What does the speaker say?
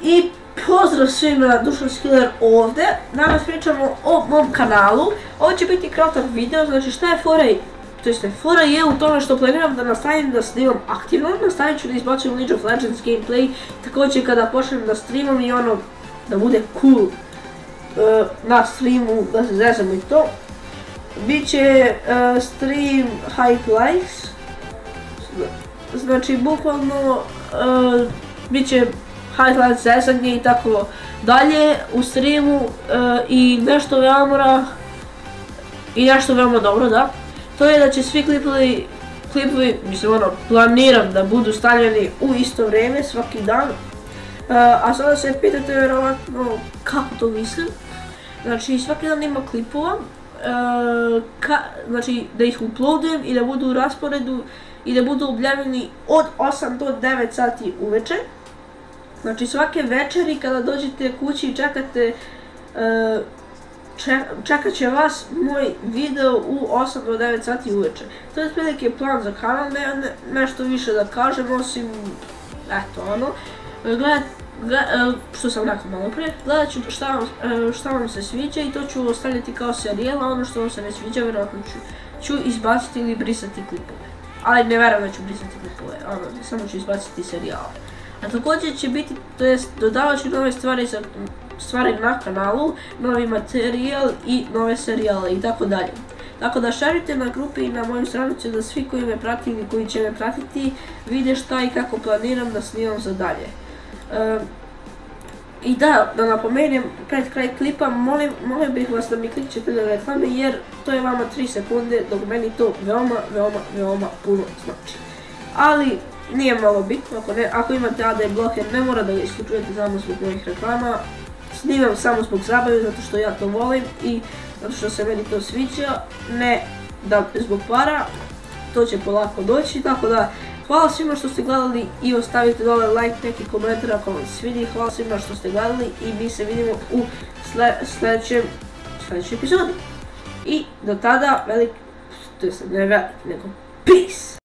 I pozdrav svima, Dušan Skiller ovdje. Danas pričamo o mom kanalu. Ovo će biti kratak video, znači šta je fora fora je u tome što planiram da nastavim da snimam aktivno, nastavit ću da izbacujem League of Legends gameplay, također kada počnem da streamam i ono, da bude cool na streamu, da se zezamo i to. Biće stream highlights, znači bukvalno biće highlights, zezanje i tako dalje u streamu i nešto veoma dobro, da. To je da će svi klipovi, mislim ono, planiram da budu stavljeni u isto vrijeme, svaki dan. A sada se pitate vjerovatno kako to mislim. Znači svaki dan ima klipova, znači da ih uploadujem i da budu u rasporedu i da budu objavljeni od 8 do 9 sati uveče. Znači svake večeri kada dođete kući i čekate, čekat će vas moj video u 8 do 9 sati uveče. To je otprilike plan za kanal, nešto više da kažem osim, eto ono, što sam rekao malo prije, gledat ću šta vam se sviđa i to ću ostaviti kao serijal, a ono što vam se ne sviđa vjerojatno ću izbaciti ili brisati klipove. Ali ne verujem da ću brisati klipove, ono, samo ću izbaciti serijale. A također će biti, to jest dodavat ću nove stvari na kanalu, novi materijal i nove serijale i tako dalje. Tako da šerite na grupi i na moju stranicu da svi koji me prati ili koji će me pratiti vide šta i kako planiram da snimam za dalje. I da napomenem pred kraj klipa, molio bih vas da mi klikćete na reklame jer to je vama 3 sekunde dok meni to veoma puno znači. Ali nije malo bitno, ako imate AD bloker ne mora da ga isključujete samo zbog mojih reklama. Snimam samo zbog zabave zato što ja to volim i zato što se meni to sviđa, ne da zbog para, to će polako doći, tako da hvala svima što ste gledali i ostavite dole like, neki komentar ako vam se svidi, hvala svima što ste gledali i mi se vidimo u sljedećoj epizodi. I do tada, ne velik, nego peace!